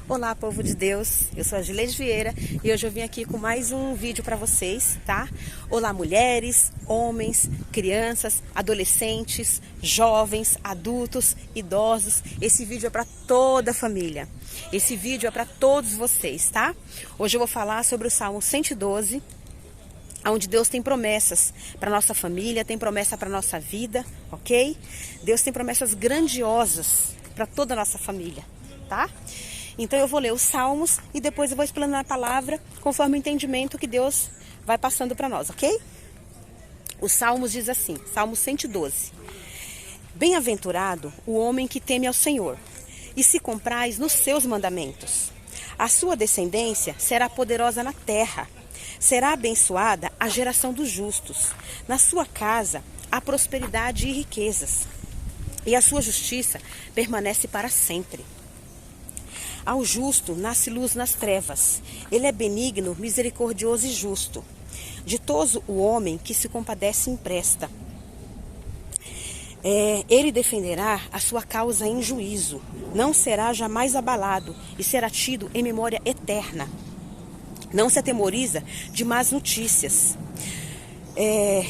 Olá, povo de Deus, eu sou a Gileide Vieira e hoje eu vim aqui com mais um vídeo para vocês, tá? Olá, mulheres, homens, crianças, adolescentes, jovens, adultos, idosos. Esse vídeo é para toda a família, esse vídeo é para todos vocês, tá? Hoje eu vou falar sobre o Salmo 112, onde Deus tem promessas para nossa família, tem promessa para nossa vida, ok? Deus tem promessas grandiosas para toda a nossa família, tá? Então eu vou ler os Salmos e depois eu vou explanar a palavra conforme o entendimento que Deus vai passando para nós, ok? Os Salmos diz assim, Salmo 112. Bem-aventurado o homem que teme ao Senhor e se compraz nos seus mandamentos. A sua descendência será poderosa na terra. Será abençoada a geração dos justos. Na sua casa há prosperidade e riquezas, e a sua justiça permanece para sempre. Ao justo nasce luz nas trevas. Ele é benigno, misericordioso e justo. Ditoso o homem que se compadece e empresta. Ele defenderá a sua causa em juízo. Não será jamais abalado e será tido em memória eterna. Não se atemoriza de más notícias.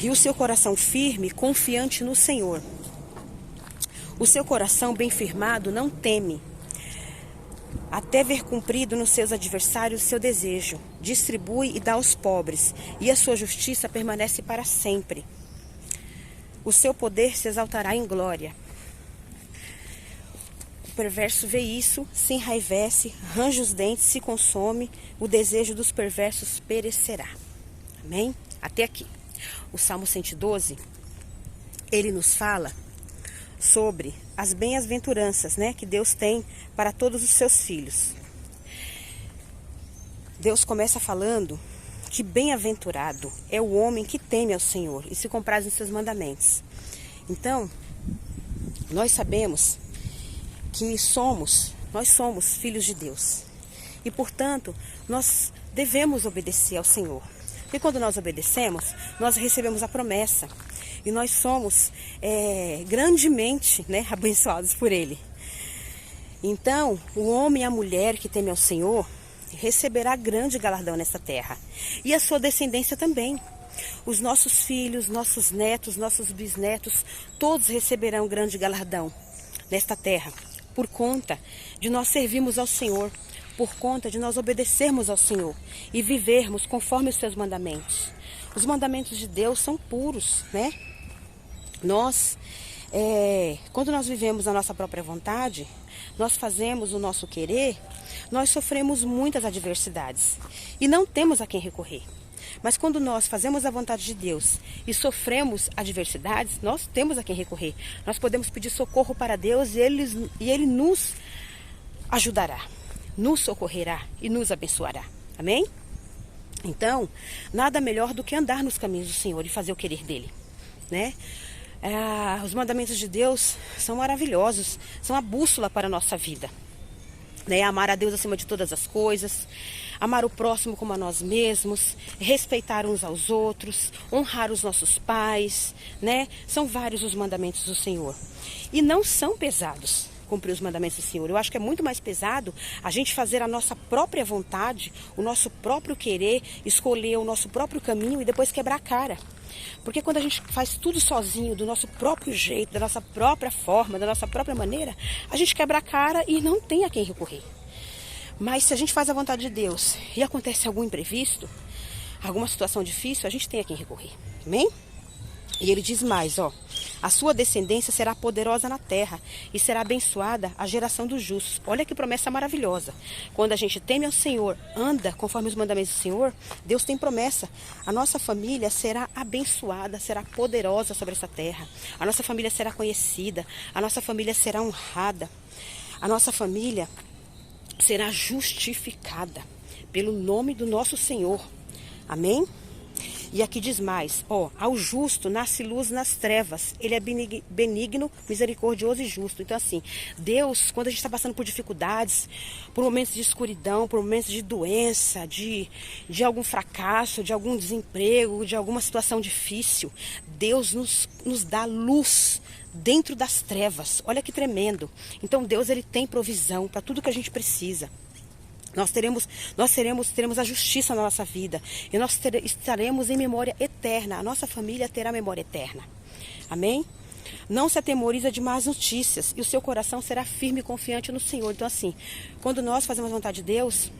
E o seu coração firme, confiante no Senhor. O seu coração bem firmado não teme, até ver cumprido nos seus adversários o seu desejo. Distribui e dá aos pobres, e a sua justiça permanece para sempre. O seu poder se exaltará em glória. O perverso vê isso, se enraivece, range os dentes, se consome, o desejo dos perversos perecerá. Amém? Até aqui. O Salmo 112, ele nos fala sobre as bem-aventuranças, né, que Deus tem para todos os seus filhos. Deus começa falando que bem-aventurado é o homem que teme ao Senhor e se compraz em seus mandamentos. Então, nós sabemos que nós somos filhos de Deus. E, portanto, nós devemos obedecer ao Senhor. E quando nós obedecemos, nós recebemos a promessa. E nós somos grandemente, né, abençoados por Ele. Então, o homem e a mulher que teme ao Senhor receberá grande galardão nesta terra. E a sua descendência também. Os nossos filhos, nossos netos, nossos bisnetos, todos receberão grande galardão nesta terra. Por conta de nós servirmos ao Senhor. Por conta de nós obedecermos ao Senhor e vivermos conforme os seus mandamentos. Os mandamentos de Deus são puros, né? Quando nós vivemos a nossa própria vontade, nós fazemos o nosso querer, nós sofremos muitas adversidades e não temos a quem recorrer. Mas quando nós fazemos a vontade de Deus e sofremos adversidades, nós temos a quem recorrer. Nós podemos pedir socorro para Deus e Ele nos ajudará, nos socorrerá e nos abençoará. Amém? Então, nada melhor do que andar nos caminhos do Senhor e fazer o querer dEle, né? Os mandamentos de Deus são maravilhosos, são a bússola para a nossa vida, né? Amar a Deus acima de todas as coisas, amar o próximo como a nós mesmos, respeitar uns aos outros, honrar os nossos pais, né? São vários os mandamentos do Senhor e não são pesados cumprir os mandamentos do Senhor. Eu acho que é muito mais pesado a gente fazer a nossa própria vontade, o nosso próprio querer, escolher o nosso próprio caminho e depois quebrar a cara. Porque quando a gente faz tudo sozinho, do nosso próprio jeito, da nossa própria forma, da nossa própria maneira, a gente quebra a cara e não tem a quem recorrer. Mas se a gente faz a vontade de Deus e acontece algum imprevisto, alguma situação difícil, a gente tem a quem recorrer. Amém? E ele diz mais, a sua descendência será poderosa na terra e será abençoada a geração dos justos. Olha que promessa maravilhosa. Quando a gente teme ao Senhor, anda conforme os mandamentos do Senhor, Deus tem promessa. A nossa família será abençoada, será poderosa sobre essa terra. A nossa família será conhecida, a nossa família será honrada. A nossa família será justificada pelo nome do nosso Senhor. Amém? E aqui diz mais, ao justo nasce luz nas trevas, ele é benigno, misericordioso e justo. Então assim, Deus, quando a gente está passando por dificuldades, por momentos de escuridão, por momentos de doença, de algum fracasso, de algum desemprego, de alguma situação difícil, Deus nos dá luz dentro das trevas. Olha que tremendo. Então Deus, ele tem provisão para tudo que a gente precisa. Teremos a justiça na nossa vida. E nós estaremos em memória eterna. A nossa família terá memória eterna. Amém? Não se atemoriza de más notícias. E o seu coração será firme e confiante no Senhor. Então assim, quando nós fazemos a vontade de Deus,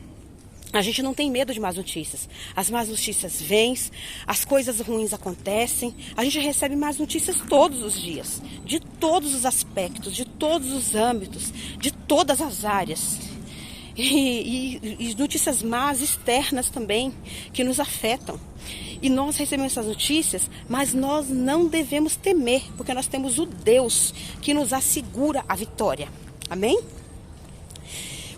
a gente não tem medo de más notícias. As más notícias vêm, as coisas ruins acontecem. A gente recebe más notícias todos os dias. De todos os aspectos, de todos os âmbitos, de todas as áreas. E notícias más externas também, que nos afetam. E nós recebemos essas notícias, mas nós não devemos temer, porque nós temos o Deus que nos assegura a vitória. Amém?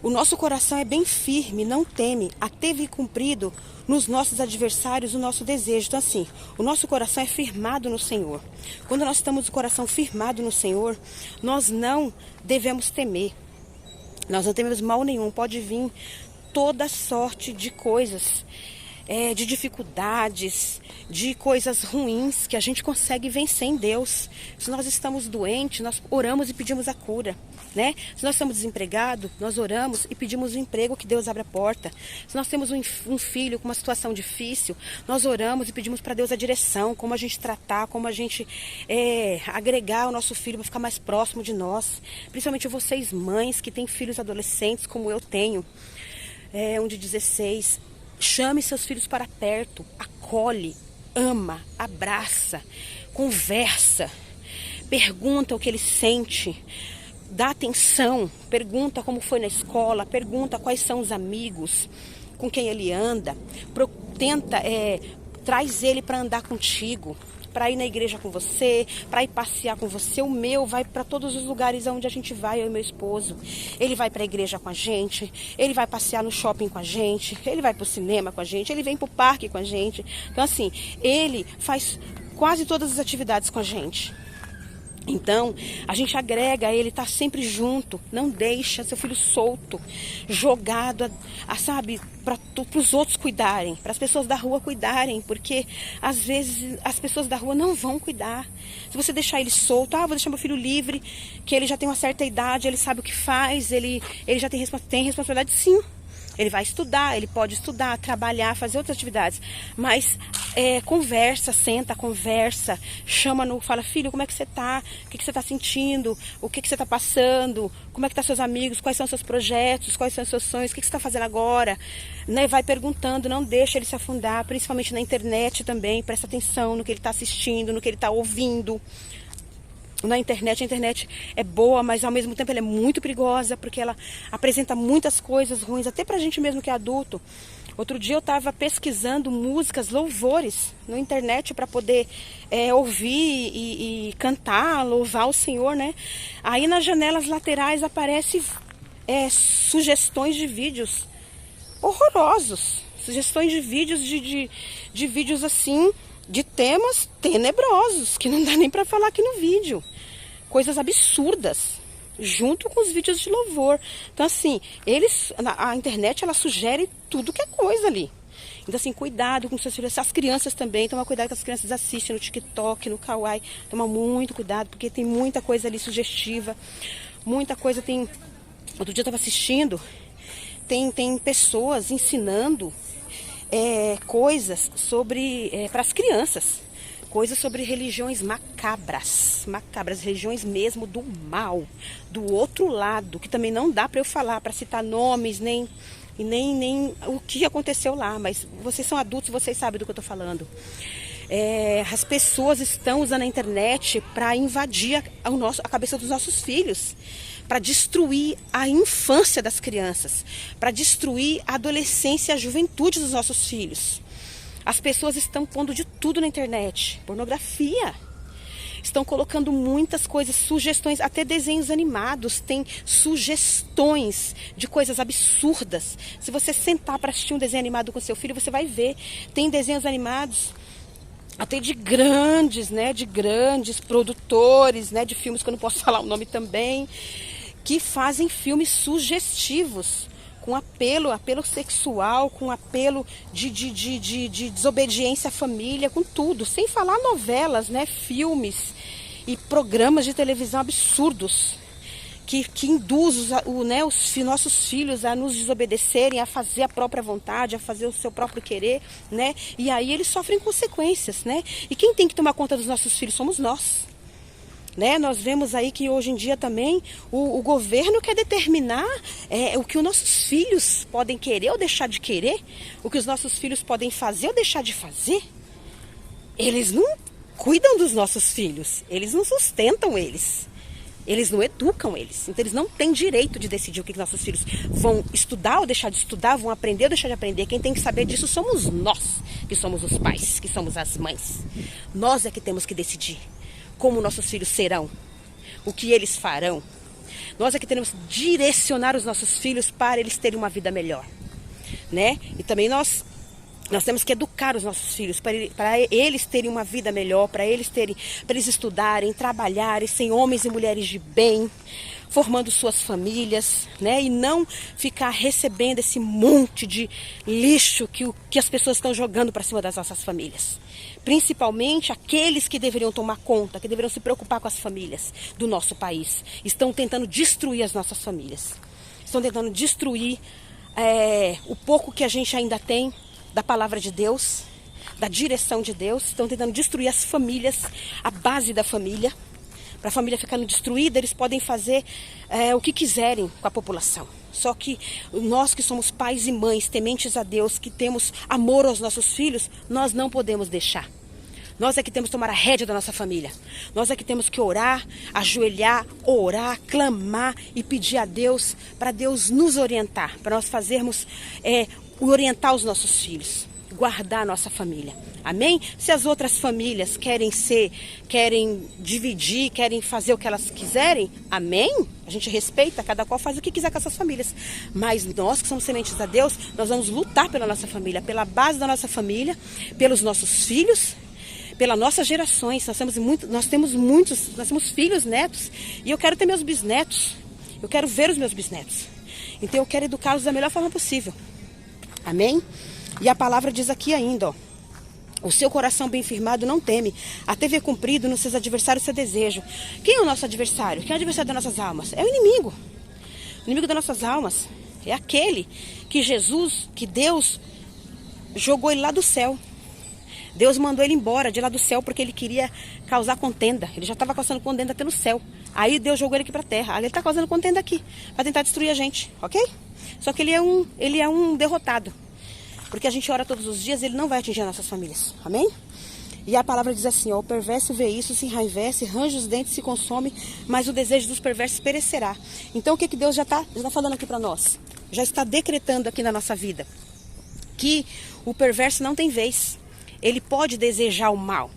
O nosso coração é bem firme, não teme, até vir cumprido nos nossos adversários o nosso desejo. Então assim, o nosso coração é firmado no Senhor. Quando nós estamos com o coração firmado no Senhor, nós não devemos temer. Nós não tememos mal nenhum. Pode vir toda sorte de coisas, de dificuldades, de coisas ruins que a gente consegue vencer em Deus. Se nós estamos doentes, nós oramos e pedimos a cura, né? Se nós estamos desempregados, nós oramos e pedimos o emprego, que Deus abra a porta. Se nós temos um filho com uma situação difícil, nós oramos e pedimos para Deus a direção, como a gente tratar, como a gente agregar o nosso filho para ficar mais próximo de nós. Principalmente vocês mães que têm filhos adolescentes, como eu tenho, um de 16. Chame seus filhos para perto, acolhe, ama, abraça, conversa, pergunta o que ele sente, dá atenção, pergunta como foi na escola, pergunta quais são os amigos, com quem ele anda, traz ele para andar contigo, para ir na igreja com você, para ir passear com você. O meu vai para todos os lugares onde a gente vai, eu e meu esposo. Ele vai para a igreja com a gente, ele vai passear no shopping com a gente, ele vai para o cinema com a gente, ele vem para o parque com a gente. Então assim, ele faz quase todas as atividades com a gente. Então, a gente agrega, ele tá sempre junto, não deixa seu filho solto, jogado, sabe, para os outros cuidarem, para as pessoas da rua cuidarem, porque às vezes as pessoas da rua não vão cuidar. Se você deixar ele solto, vou deixar meu filho livre, que ele já tem uma certa idade, ele sabe o que faz, ele já tem responsabilidade, sim. Ele vai estudar, ele pode estudar, trabalhar, fazer outras atividades. Mas conversa, senta, conversa, fala, filho, como é que você tá? O que você está sentindo? O que você está passando? Como é que estão seus amigos? Quais são os seus projetos? Quais são os seus sonhos? O que você está fazendo agora? Né? Vai perguntando, não deixa ele se afundar, principalmente na internet também. Presta atenção no que ele está assistindo, no que ele está ouvindo. Na internet, a internet é boa, mas ao mesmo tempo ela é muito perigosa, porque ela apresenta muitas coisas ruins, até pra gente mesmo que é adulto. Outro dia eu estava pesquisando músicas, louvores na internet para poder ouvir e cantar, louvar o Senhor, né? Aí nas janelas laterais aparecem sugestões de vídeos horrorosos, sugestões de vídeos de vídeos assim, de temas tenebrosos, que não dá nem para falar aqui no vídeo. Coisas absurdas, junto com os vídeos de louvor. Então assim, a internet, ela sugere tudo que é coisa ali. Então assim, cuidado com seus filhos. As crianças também, toma cuidado que as crianças assistem no TikTok, no Kawaii. Toma muito cuidado, porque tem muita coisa ali sugestiva. Muita coisa tem... Outro dia eu estava assistindo, tem pessoas ensinando coisas sobre para as crianças, coisas sobre religiões macabras, religiões mesmo do mal, do outro lado, que também não dá para eu falar, para citar nomes, nem o que aconteceu lá, mas vocês são adultos, vocês sabem do que eu estou falando. As pessoas estão usando a internet para invadir a cabeça dos nossos filhos, para destruir a infância das crianças, para destruir a adolescência e a juventude dos nossos filhos. As pessoas estão pondo de tudo na internet, pornografia. Estão colocando muitas coisas, sugestões, até desenhos animados, tem sugestões de coisas absurdas. Se você sentar para assistir um desenho animado com seu filho, você vai ver. Tem desenhos animados até de grandes produtores, né, de filmes que eu não posso falar o nome também, que fazem filmes sugestivos, com apelo sexual, com apelo de desobediência à família, com tudo. Sem falar novelas, né, filmes e programas de televisão absurdos, que induz os nossos filhos a nos desobedecerem, a fazer a própria vontade, a fazer o seu próprio querer, né? E aí eles sofrem consequências, né? E quem tem que tomar conta dos nossos filhos somos nós. Né? Nós vemos aí que hoje em dia também o governo quer determinar o que os nossos filhos podem querer ou deixar de querer, o que os nossos filhos podem fazer ou deixar de fazer. Eles não cuidam dos nossos filhos, eles não sustentam eles, eles não educam eles. Então eles não têm direito de decidir o que nossos filhos vão estudar ou deixar de estudar, vão aprender ou deixar de aprender. Quem tem que saber disso somos nós, que somos os pais, que somos as mães. Nós é que temos que decidir como nossos filhos serão, o que eles farão. Nós é que temos que direcionar os nossos filhos para eles terem uma vida melhor, né? E também nós temos que educar os nossos filhos para eles terem uma vida melhor, para eles estudarem, trabalharem, serem homens e mulheres de bem, formando suas famílias, né? E não ficar recebendo esse monte de lixo que as pessoas estão jogando para cima das nossas famílias. Principalmente aqueles que deveriam tomar conta, que deveriam se preocupar com as famílias do nosso país. Estão tentando destruir as nossas famílias. Estão tentando destruir o pouco que a gente ainda tem da palavra de Deus, da direção de Deus. Estão tentando destruir as famílias, a base da família. Para a família ficando destruída, eles podem fazer o que quiserem com a população. Só que nós que somos pais e mães, tementes a Deus, que temos amor aos nossos filhos, nós não podemos deixar. Nós é que temos que tomar a rédea da nossa família. Nós é que temos que orar, ajoelhar, orar, clamar e pedir a Deus para Deus nos orientar, para nós fazermos, orientar os nossos filhos, guardar a nossa família. Amém? Se as outras famílias querem dividir, querem fazer o que elas quiserem, amém? A gente respeita, cada qual faz o que quiser com essas famílias. Mas nós que somos sementes a Deus, nós vamos lutar pela nossa família, pela base da nossa família, pelos nossos filhos, pelas nossas gerações. Nós temos filhos, netos, e eu quero ter meus bisnetos. Eu quero ver os meus bisnetos. Então eu quero educá-los da melhor forma possível. Amém? E a palavra diz aqui ainda, ó: o seu coração bem firmado não teme, até ver cumprido nos seus adversários seu desejo. Quem é o nosso adversário? Quem é o adversário das nossas almas? É o inimigo. O inimigo das nossas almas é aquele que Deus jogou ele lá do céu. Deus mandou ele embora de lá do céu porque ele queria causar contenda. Ele já estava causando contenda até no céu. Aí Deus jogou ele aqui para a terra. Aí ele está causando contenda aqui para tentar destruir a gente, ok? Só que ele é um derrotado. Porque a gente ora todos os dias, ele não vai atingir as nossas famílias. Amém? E a palavra diz assim, ó: o perverso vê isso, se enraivece, range os dentes, se consome, mas o desejo dos perversos perecerá. Então o que Deus já está falando aqui para nós? Já está decretando aqui na nossa vida. Que o perverso não tem vez. Ele pode desejar o mal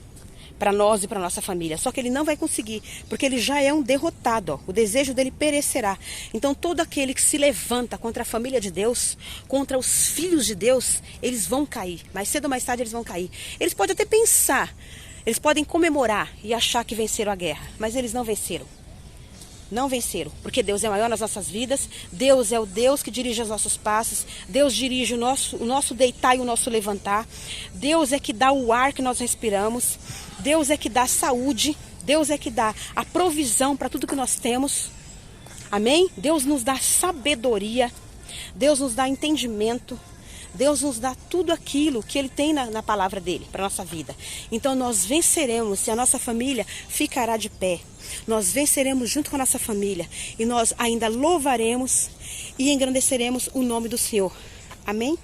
para nós e para nossa família, só que ele não vai conseguir, porque ele já é um derrotado, ó. O desejo dele perecerá. Então todo aquele que se levanta contra a família de Deus, contra os filhos de Deus, eles vão cair, mais cedo ou mais tarde eles vão cair. Eles podem até pensar, eles podem comemorar e achar que venceram a guerra, mas eles não venceram. Não venceram, porque Deus é maior nas nossas vidas. Deus é o Deus que dirige os nossos passos. Deus dirige o nosso deitar e o nosso levantar. Deus é que dá o ar que nós respiramos. Deus é que dá saúde. Deus é que dá a provisão para tudo que nós temos. Amém? Deus nos dá sabedoria. Deus nos dá entendimento. Deus nos dá tudo aquilo que Ele tem na palavra dEle para a nossa vida. Então nós venceremos e a nossa família ficará de pé. Nós venceremos junto com a nossa família e nós ainda louvaremos e engrandeceremos o nome do Senhor. Amém?